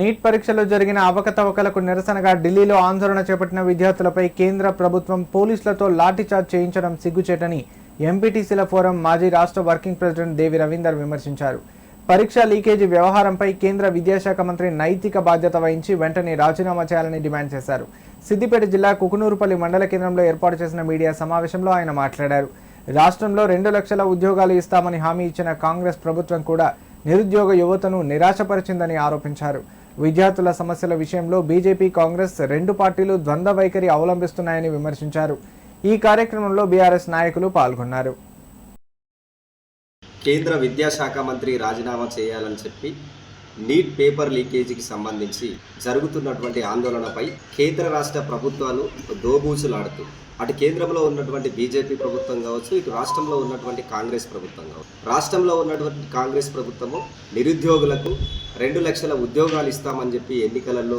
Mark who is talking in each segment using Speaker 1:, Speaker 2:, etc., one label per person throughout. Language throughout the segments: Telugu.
Speaker 1: నీట్ పరీక్షలో జరిగిన అవకతవకలకు నిరసనగా ఢిల్లీలో ఆందోళన చేపట్టిన విద్యార్థులపై కేంద్ర ప్రభుత్వం పోలీసులతో లాఠీచార్జ్ చేయించడం సిగ్గుచేటని ఎంపీటీసీల ఫోరం మాజీ రాష్ట్ర వర్కింగ్ ప్రెసిడెంట్ దేవి రవీందర్ విమర్శించారు. పరీక్ష లీకేజీ వ్యవహారంపై కేంద్ర విద్యాశాఖ మంత్రి నైతిక బాధ్యత వహించి వెంటనే రాజీనామా చేయాలని డిమాండ్ చేశారు. సిద్దిపేట జిల్లా కుకునూరుపల్లి మండల కేంద్రంలో ఏర్పాటు చేసిన మీడియా సమావేశంలో ఆయన మాట్లాడారు. రాష్ట్రంలో 2 లక్షల ఉద్యోగాలు ఇస్తామని హామీ ఇచ్చిన కాంగ్రెస్ ప్రభుత్వం కూడా నిరుద్యోగ యువతను నిరాశపరిచిందని ఆరోపించారు. విద్యార్థుల సమస్యల విషయంలో బీజేపీ, కాంగ్రెస్ 2 పార్టీలు ద్వంద్వ వైఖరి అవలంబిస్తున్నాయని విమర్శించారు. ఈ కార్యక్రమంలో బీఆర్ఎస్ నాయకులు పాల్గొన్నారు.
Speaker 2: కేంద్ర విద్యాశాఖ మంత్రి రాజీనామా చేయాలని చెప్పి నీట్ పేపర్ లీకేజీకి సంబంధించి జరుగుతున్నటువంటి ఆందోళనపై కేంద్ర రాష్ట్ర ప్రభుత్వాలు దోబూచులాడుతూ అటు కేంద్రంలో ఉన్నటువంటి బీజేపీ ప్రభుత్వం కావచ్చు, ఇటు రాష్ట్రంలో ఉన్నటువంటి కాంగ్రెస్ ప్రభుత్వం కావచ్చు. రాష్ట్రంలో ఉన్నటువంటి కాంగ్రెస్ ప్రభుత్వము నిరుద్యోగులకు 2 లక్షల ఉద్యోగాలు ఇస్తామని చెప్పి ఎన్నికలలో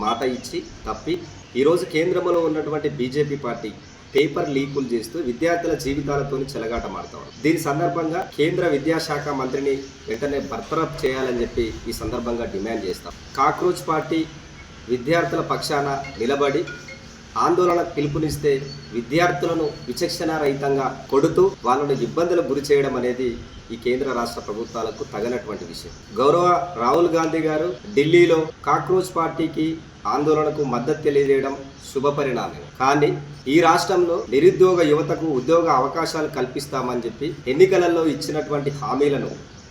Speaker 2: మాట ఇచ్చి తప్పి ఈరోజు కేంద్రంలో ఉన్నటువంటి బీజేపీ పార్టీ పేపర్ లీకులు చేస్తూ విద్యార్థుల జీవితాలతో చెలగాటమాడుతారు. దీని సందర్భంగా కేంద్ర విద్యాశాఖ మంత్రిని వెంటనే బర్తరఫ్ చేయాలని చెప్పి ఈ సందర్భంగా డిమాండ్ చేస్తాం. కాక్రోచ్ పార్టీ విద్యార్థుల పక్షాన నిలబడి ఆందోళన పిలుపునిస్తే విద్యార్థులను విచక్షణారహితంగా కొడుతూ వాళ్ళను ఇబ్బందులకు గురి చేయడం అనేది ఈ కేంద్ర రాష్ట్ర ప్రభుత్వాలకు తగనటువంటి విషయం. గౌరవ రాహుల్ గాంధీ గారు ఢిల్లీలో కాక్రోచ్ పార్టీకి ఆందోళనకు మద్దతు తెలియజేయడం శుభ పరిణామం. కానీ ఈ రాష్ట్రంలో నిరుద్యోగ యువతకు ఉద్యోగ అవకాశాలు కల్పిస్తామని చెప్పి ఎన్నికలలో ఇచ్చినటువంటి హామీలను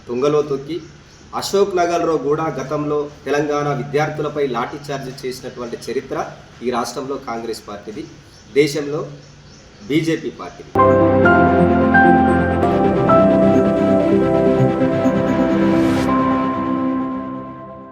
Speaker 2: తుంగలో తొక్కి అశోక్ నగర్లో కూడా గతంలో తెలంగాణ విద్యార్థులపై లాఠీచార్జ్ చేసినటువంటి చరిత్ర ఈ రాష్ట్రంలో కాంగ్రెస్ పార్టీది, దేశంలో బీజేపీ పార్టీది.